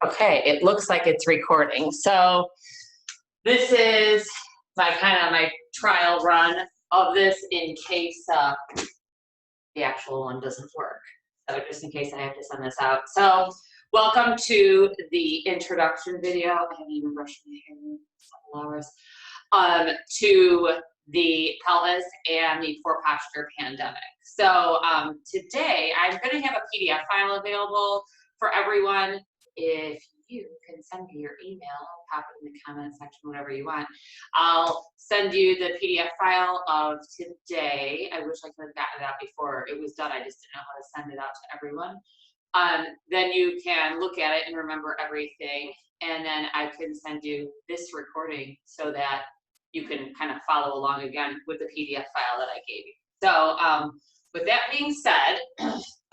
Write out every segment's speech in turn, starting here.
Okay, it looks like it's recording. So this is my trial run of this in case the actual one doesn't work. So just in case I have to send this out. So welcome to the introduction video. I haven't even brushed my hair in a couple hours. To the pelvis and the poor posture pandemic. So today I'm going to have a PDF file available for everyone. If you can send me your email, pop it in the comment section, whatever you want. I'll send you the PDF file of today. I wish I could have gotten it out before it was done. I just didn't know how to send it out to everyone. Then you can look at it and remember everything. And then I can send you this recording so that you can kind of follow along again with the PDF file that I gave you. So with that being said,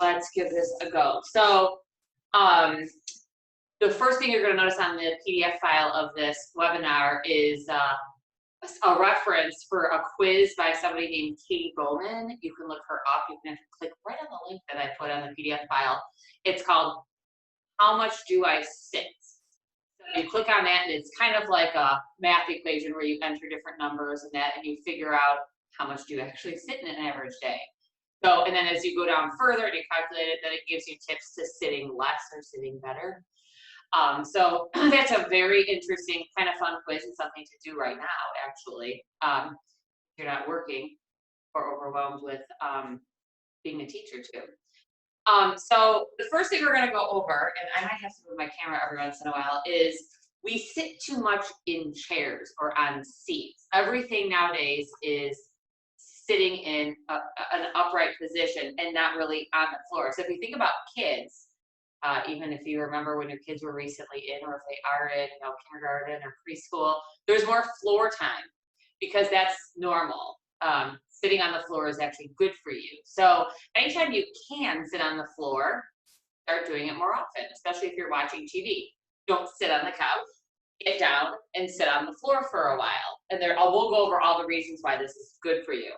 let's give this a go. So the first thing you're going to notice on the PDF file of this webinar is a reference for a quiz by somebody named Katie Bowman. You can look her up. You can click right on the link that I put on the PDF file. It's called How Much Do I Sit? So you click on that, and it's kind of like a math equation where you enter different numbers and that, and you figure out how much do you actually sit in an average day. So, and then as you go down further and you calculate it, then it gives you tips to sitting less or sitting better. So that's a very interesting, kind of fun quiz and something to do right now, actually. If you're not working or overwhelmed with being a teacher too. So the first thing we're going to go over, and I might have to move my camera every once in a while, is we sit too much in chairs or on seats. Everything nowadays is sitting in an upright position and not really on the floor. So if you think about kids, even if you remember when your kids were recently in, or if they are in, kindergarten or preschool, there's more floor time because that's normal. Sitting on the floor is actually good for you. So anytime you can sit on the floor, start doing it more often, especially if you're watching TV. Don't sit on the couch, get down and sit on the floor for a while. And we'll go over all the reasons why this is good for you.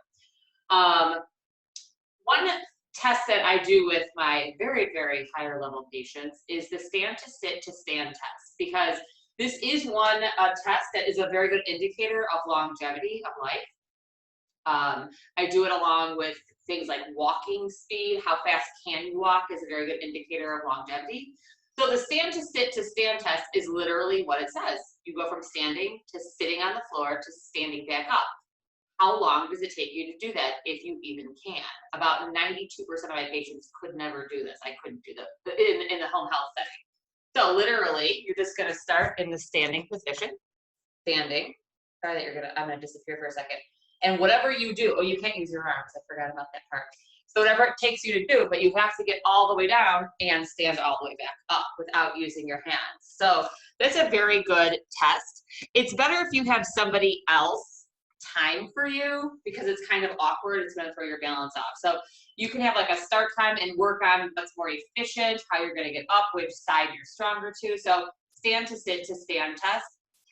One test that I do with my very, very higher level patients is the stand to sit to stand test, because this is one test that is a very good indicator of longevity of life. I do it along with things like walking speed. How fast can you walk is a very good indicator of longevity. So the stand to sit to stand test is literally what it says. You go from standing to sitting on the floor to standing back up. How long does it take you to do that, if you even can? About 92% of my patients could never do this. I couldn't do that in the home health setting. So literally, you're just going to start in the standing position, standing. Sorry that I'm going to disappear for a second. And whatever you do, you can't use your arms. I forgot about that part. So whatever it takes you to do, but you have to get all the way down and stand all the way back up without using your hands. So that's a very good test. It's better if you have somebody else time for you, because it's kind of awkward. It's going to throw your balance off. So you can have like a start time and work on what's more efficient, how you're going to get up, which side you're stronger to. So stand to sit to stand test,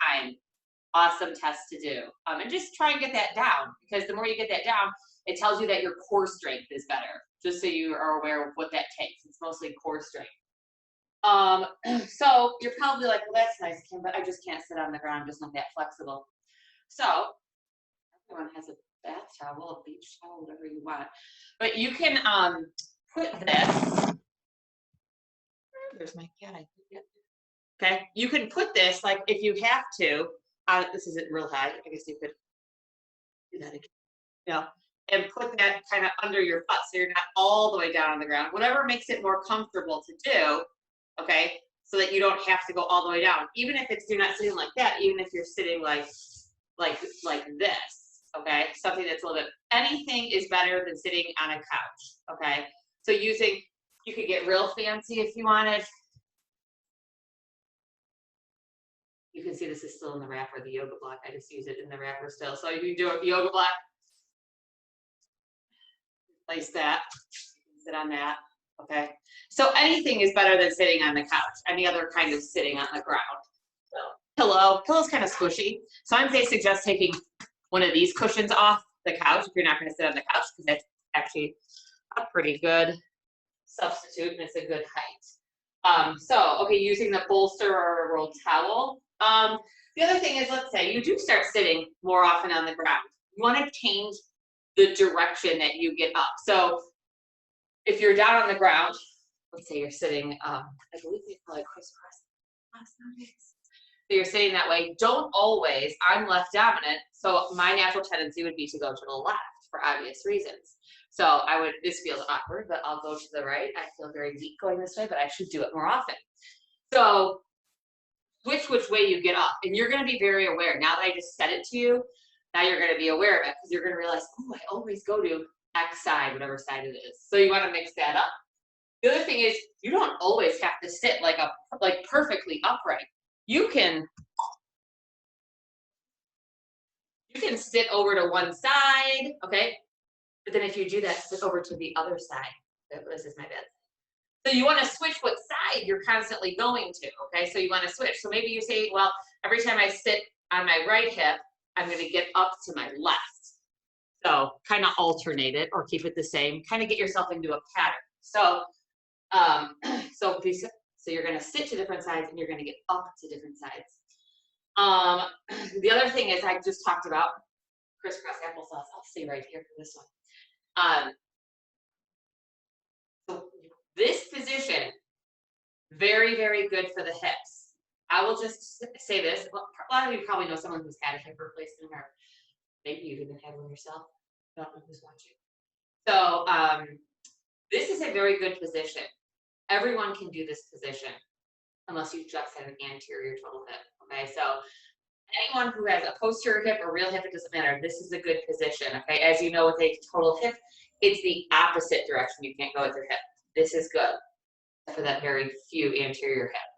time. Awesome test to do. And just try and get that down, because the more you get that down, it tells you that your core strength is better, just so you are aware of what that takes. It's mostly core strength. So you're probably like, well, that's nice, Kim, but I just can't sit on the ground. I'm just not that flexible. So everyone has a bath towel, a beach towel, whatever you want. But you can put this, there's my cat. Okay, you can put this, like, if you have to, this isn't real high, I guess you could do that again, and put that kind of under your butt so you're not all the way down on the ground. Whatever makes it more comfortable to do, okay, so that you don't have to go all the way down. Even if you're not sitting like that, even if you're sitting like this, okay, something that's a little bit, anything is better than sitting on a couch, okay? So you could get real fancy if you wanted. You can see this is still in the wrapper, the yoga block. I just use it in the wrapper still. So you can do a yoga block, place that, you can sit on that, okay? So anything is better than sitting on the couch, any other kind of sitting on the ground. So pillow's kind of squishy. So I'm going to suggest taking one of these cushions off the couch if you're not going to sit on the couch, because that's actually a pretty good substitute and it's a good height. Okay, using the bolster or a rolled towel. The other thing is, let's say you do start sitting more often on the ground. You want to change the direction that you get up. So if you're down on the ground, let's say you're sitting, I believe they call it crisscross nowadays. So you're sitting that way. Don't always, I'm left dominant, so my natural tendency would be to go to the left for obvious reasons. So this feels awkward, but I'll go to the right. I feel very weak going this way, but I should do it more often. So switch which way you get up, and you're going to be very aware. Now that I just said it to you, now you're going to be aware of it, because you're going to realize, oh, I always go to X side, whatever side it is. So you want to mix that up. The other thing is, you don't always have to sit like perfectly upright. You can sit over to one side, okay? But then if you do that, sit over to the other side. This is my bed. So you want to switch what side you're constantly going to, okay? So you want to switch. So maybe you say, well, every time I sit on my right hip, I'm going to get up to my left. So kind of alternate it or keep it the same. Kind of get yourself into a pattern. So so you're going to sit to different sides and you're going to get up to different sides. The other thing is, I just talked about crisscross applesauce. I'll stay right here for this one. So this position, very, very good for the hips. I will just say this. A lot of you probably know someone who's had a hip replacement, or maybe you've even had one yourself. I don't know who's watching. So this is a very good position. Everyone can do this position, unless you just have an anterior total hip, okay? So anyone who has a posterior hip or real hip, it doesn't matter. This is a good position, okay? As you know, with a total hip, it's the opposite direction. You can't go with your hip. This is good for that very few anterior hip.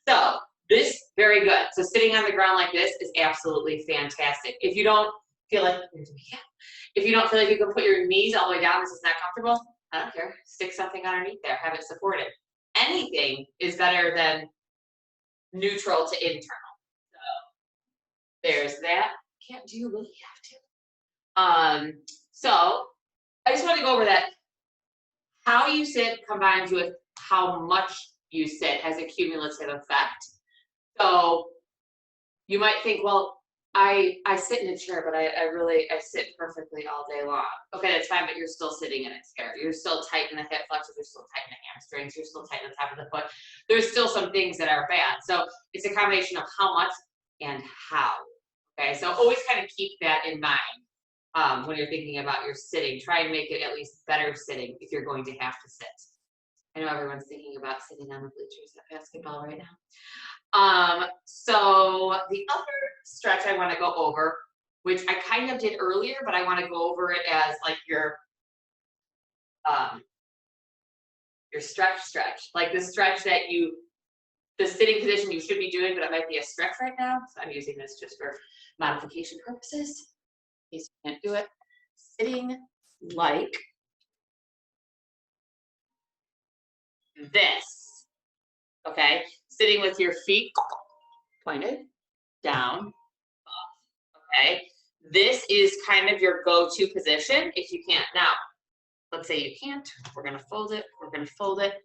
So this, very good. So sitting on the ground like this is absolutely fantastic. If you don't feel like, if you don't feel like you can put your knees all the way down, this is not comfortable, I don't care. Stick something underneath there, have it supported. Anything is better than neutral to internal. So there's that. Do you really have to? So I just want to go over that. How you sit combined with how much you sit has a cumulative effect. So you might think, well, I sit in a chair, but I sit perfectly all day long. Okay, that's fine, but you're still sitting in a chair. You're still tight in the hip flexors, you're still tight in the hamstrings, you're still tight in the top of the foot. There's still some things that are bad. So it's a combination of how much and how. Okay, so always kind of keep that in mind when you're thinking about your sitting. Try and make it at least better sitting if you're going to have to sit. I know everyone's thinking about sitting on the bleachers at basketball right now. So the other stretch I want to go over, which I kind of did earlier, but I want to go over it as like your stretch, like the stretch that the sitting position you should be doing, but it might be a stretch right now. So I'm using this just for modification purposes, in case you can't do it. Sitting like this, okay? Sitting with your feet pointed down, up, okay? This is kind of your go-to position if you can't. Now, let's say you can't. We're gonna fold it, we're gonna fold it.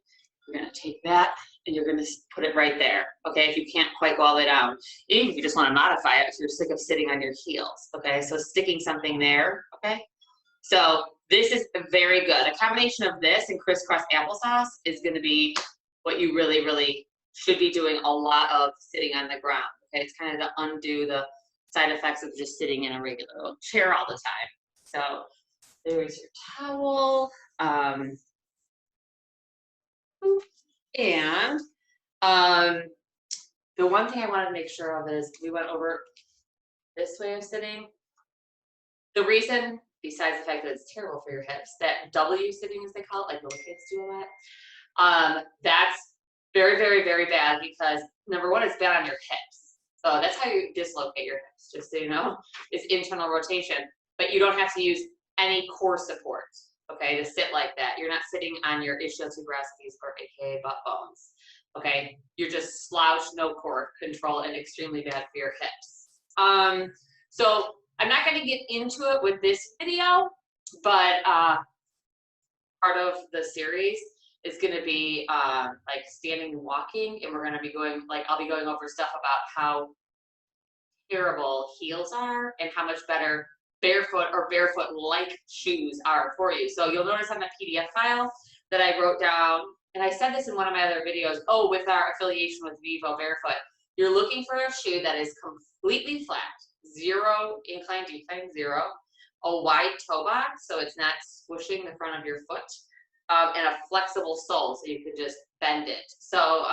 You're gonna take that and you're gonna put it right there, okay? If you can't quite go all the way down. Even if you just wanna modify it, if you're sick of sitting on your heels, okay? So sticking something there, okay? So this is very good. A combination of this and crisscross applesauce is gonna be what you really, really should be doing a lot of sitting on the ground, okay? It's kind of to undo the side effects of just sitting in a regular old chair all the time. So there's your towel. And the one thing I wanted to make sure of is we went over this way of sitting. The reason, besides the fact that it's terrible for your hips, that W sitting, as they call it, like little kids do a lot, that's very, very, very bad because number one, it's bad on your hips. So that's how you dislocate your hips, just so you know, is internal rotation. But you don't have to use any core support, okay, to sit like that. You're not sitting on your ischiotubroskis or AKA butt bones, okay? You're just slouched, no core control, and extremely bad for your hips. So I'm not going to get into it with this video, but part of the series is going to be like standing and walking, and we're going to be going, like, I'll be going over stuff about how terrible heels are and how much better barefoot or barefoot like shoes are for you. So you'll notice on the PDF file that I wrote down, and I said this in one of my other videos, oh, with our affiliation with Vivo Barefoot, you're looking for a shoe that is completely flat, zero incline, decline, zero, a wide toe box so it's not squishing the front of your foot, and a flexible sole so you can just bend it. So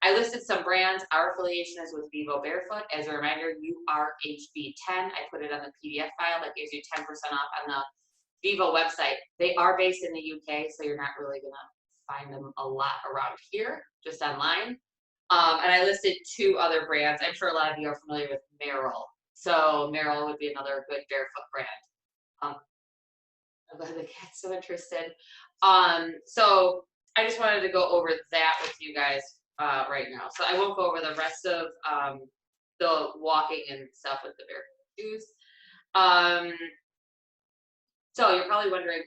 I listed some brands. Our affiliation is with Vivo Barefoot. As a reminder, URHB10. I put it on the PDF file that gives you 10% off on the Vivo website. They are based in the UK, so you're not really gonna find them a lot around here, just online. And I listed 2 other brands. I'm sure a lot of you are familiar with Merrell. So Merrell would be another good barefoot brand. I'm glad the cat's so interested. So I just wanted to go over that with you guys right now. So I won't go over the rest of the walking and stuff with the barefoot shoes. So you're probably wondering,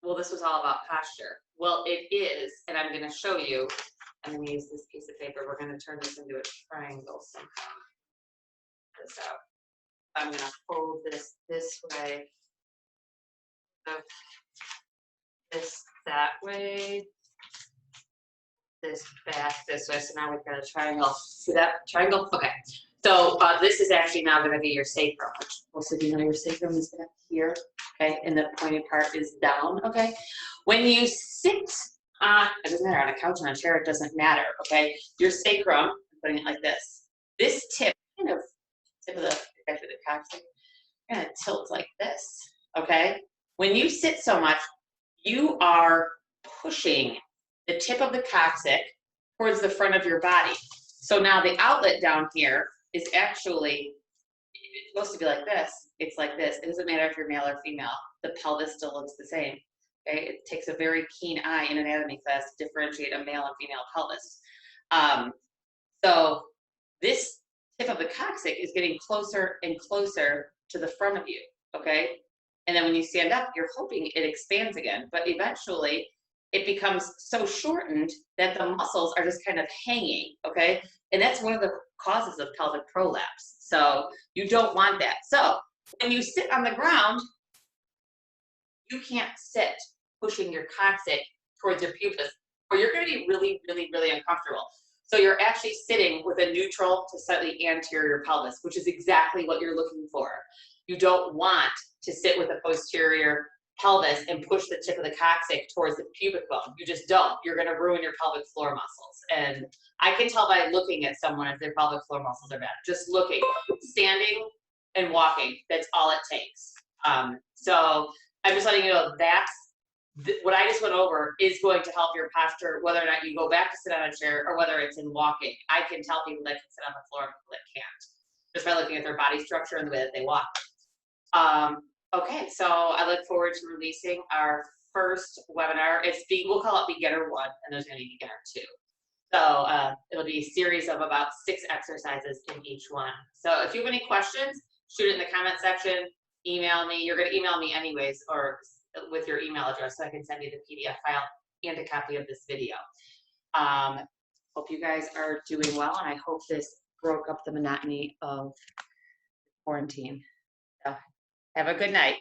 well, this was all about posture. Well, it is, and I'm going to show you. I'm going to use this piece of paper. We're going to turn this into a triangle somehow. This out. I'm going to fold this way. This that way, this back this way. So now we've got a triangle. See that triangle? Okay. So this is actually now going to be your sacrum, which most of you know your sacrum is back here. Okay, and the pointed part is down. Okay. When you sit, it doesn't matter, on a couch, on a chair, it doesn't matter. Okay, your sacrum. I'm putting it like this. This tip, kind of tip of the coccyx, kind of tilts like this. Okay. When you sit so much, you are pushing the tip of the coccyx towards the front of your body. So now the outlet down here is actually, it's supposed to be like this. It's like this. It doesn't matter if you're male or female. The pelvis still looks the same. Okay? It takes a very keen eye in anatomy class to differentiate a male and female pelvis. So this tip of the coccyx is getting closer and closer to the front of you. Okay? And then when you stand up, you're hoping it expands again, but eventually it becomes so shortened that the muscles are just kind of hanging, okay? And that's one of the causes of pelvic prolapse. So you don't want that. So when you sit on the ground, you can't sit pushing your coccyx towards your pubis, or you're going to be really, really, really uncomfortable. So you're actually sitting with a neutral to slightly anterior pelvis, which is exactly what you're looking for. You don't want to sit with a posterior pelvis and push the tip of the coccyx towards the pubic bone. You just don't. You're going to ruin your pelvic floor muscles. And I can tell by looking at someone if their pelvic floor muscles are bad. Just looking, standing and walking. That's all it takes. So I'm just letting you know that's what I just went over is going to help your posture, whether or not you go back to sit on a chair or whether it's in walking. I can tell people that can sit on the floor and people that can't, just by looking at their body structure and the way that they walk. Okay, so I look forward to releasing our first webinar. We'll call it Beginner 1, and there's going to be Beginner 2. So it'll be a series of about 6 exercises in each one. So if you have any questions, shoot it in the comment section, email me. You're going to email me anyways, or with your email address, so I can send you the PDF file and a copy of this video. Hope you guys are doing well, and I hope this broke up the monotony of quarantine. So have a good night.